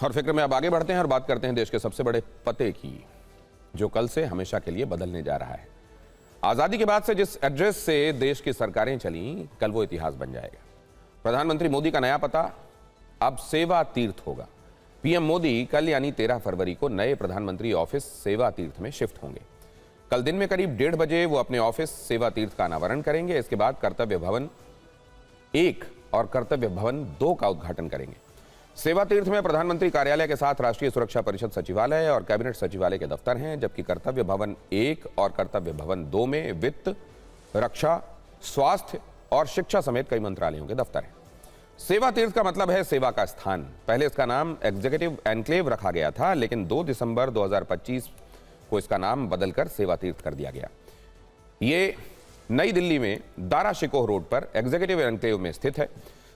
और फिक्र में अब आगे बढ़ते हैं और बात करते हैं देश के सबसे बड़े पते की, जो कल से हमेशा के लिए बदलने जा रहा है। आजादी के बाद से जिस एड्रेस से देश की सरकारें चली, कल वो इतिहास बन जाएगा। प्रधानमंत्री मोदी का नया पता अब सेवा तीर्थ होगा। पीएम मोदी कल यानी 13 फरवरी को नए प्रधानमंत्री ऑफिस सेवा तीर्थ में शिफ्ट होंगे। कल दिन में करीब 1:30 बजे वो अपने ऑफिस सेवा तीर्थ का अनावरण करेंगे। इसके बाद कर्तव्य भवन 1 और कर्तव्य भवन 2 का उद्घाटन करेंगे। सेवा तीर्थ में प्रधानमंत्री कार्यालय के साथ राष्ट्रीय सुरक्षा परिषद सचिवालय और कैबिनेट सचिवालय के दफ्तर हैं, जबकि कर्तव्य भवन 1 और कर्तव्य भवन 2 में वित्त, रक्षा, स्वास्थ्य और शिक्षा समेत कई मंत्रालयों के दफ्तर हैं। सेवा तीर्थ का मतलब है सेवा का स्थान। पहले इसका नाम एग्जीक्यूटिव एनक्लेव रखा गया था, लेकिन 2 दिसंबर 2025 को इसका नाम बदलकर सेवा तीर्थ कर दिया गया। ये नई दिल्ली में दारा शिकोह रोड पर एग्जीक्यूटिव एनक्लेव में स्थित है।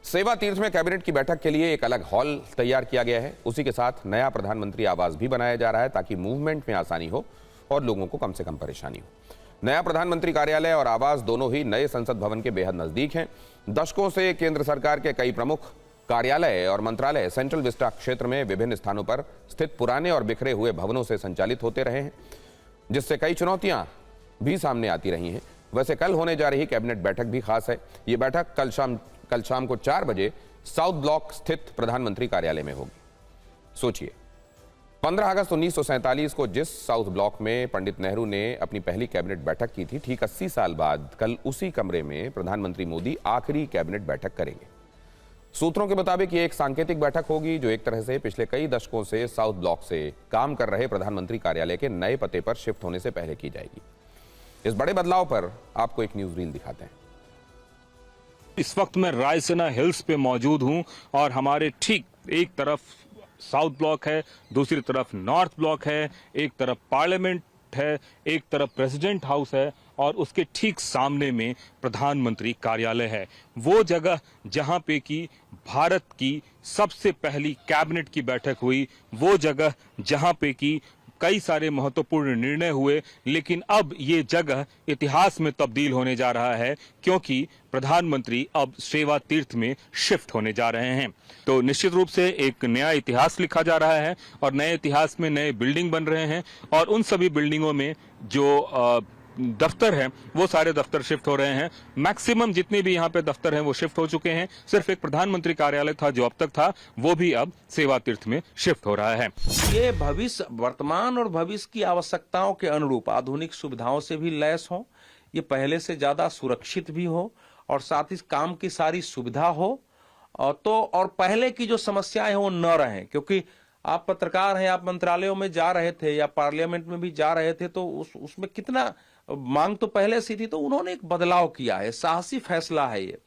सेवा तीर्थ में कैबिनेट की बैठक के लिए एक अलग हॉल तैयार किया गया है। उसी के साथ नया प्रधानमंत्री आवास भी बनाया जा रहा है, ताकि मूवमेंट में आसानी हो और लोगों को कम से कम परेशानी हो। नया प्रधानमंत्री कार्यालय और आवास दोनों ही नए संसद भवन के बेहद नजदीक हैं। दशकों से केंद्र सरकार के कई प्रमुख कार्यालय और मंत्रालय सेंट्रल विस्टा क्षेत्र में विभिन्न स्थानों पर स्थित पुराने और बिखरे हुए भवनों से संचालित होते रहे हैं, जिससे कई चुनौतियां भी सामने आती रही हैं। वैसे कल होने जा रही कैबिनेट बैठक भी खास है। ये बैठक कल शाम को 4 बजे साउथ ब्लॉक स्थित प्रधानमंत्री कार्यालय में होगी। सोचिए, 15 अगस्त 1947 को जिस साउथ ब्लॉक में पंडित नेहरू ने अपनी पहली कैबिनेट बैठक की थी, ठीक 80 साल बाद कल उसी कमरे में प्रधानमंत्री मोदी आखिरी कैबिनेट बैठक करेंगे। सूत्रों के मुताबिक ये एक सांकेतिक बैठक होगी, जो एक तरह से पिछले कई दशकों से साउथ ब्लॉक से काम कर रहे प्रधानमंत्री कार्यालय के नए पते पर शिफ्ट होने से पहले की जाएगी। इस बड़े बदलाव पर आपको एक न्यूज रील दिखाते हैं। इस वक्त मैं रायसीना हिल्स पे मौजूद हूं और हमारे ठीक एक तरफ साउथ ब्लॉक है, दूसरी तरफ नॉर्थ ब्लॉक है, एक तरफ पार्लियामेंट है, एक तरफ प्रेसिडेंट हाउस है और उसके ठीक सामने में प्रधानमंत्री कार्यालय है। वो जगह जहां पे कि भारत की सबसे पहली कैबिनेट की बैठक हुई, वो जगह जहां पे कि कई सारे महत्वपूर्ण निर्णय हुए, लेकिन अब ये जगह इतिहास में तब्दील होने जा रहा है, क्योंकि प्रधानमंत्री अब सेवा तीर्थ में शिफ्ट होने जा रहे हैं। तो निश्चित रूप से एक नया इतिहास लिखा जा रहा है और नए इतिहास में नए बिल्डिंग बन रहे हैं और उन सभी बिल्डिंगों में जो दफ्तर हैं वो सारे दफ्तर शिफ्ट हो रहे हैं। मैक्सिमम जितने भी यहाँ पे दफ्तर हैं वो शिफ्ट हो चुके हैं। सिर्फ एक प्रधानमंत्री कार्यालय था जो अब तक था, वो भी अब सेवा तीर्थ में शिफ्ट हो रहा है। ये भविष्य, वर्तमान और भविष्य की आवश्यकताओं के अनुरूप आधुनिक सुविधाओं से भी लैस हो, ये पहले से ज्यादा सुरक्षित भी हो और साथ ही काम की सारी सुविधा हो और पहले की जो समस्याएं हैं वो न रहें। क्योंकि आप पत्रकार हैं, आप मंत्रालयों में जा रहे थे या पार्लियामेंट में भी जा रहे थे, तो उसमें कितना मांग तो पहले से थी, तो उन्होंने एक बदलाव किया है, साहसी फैसला है ये।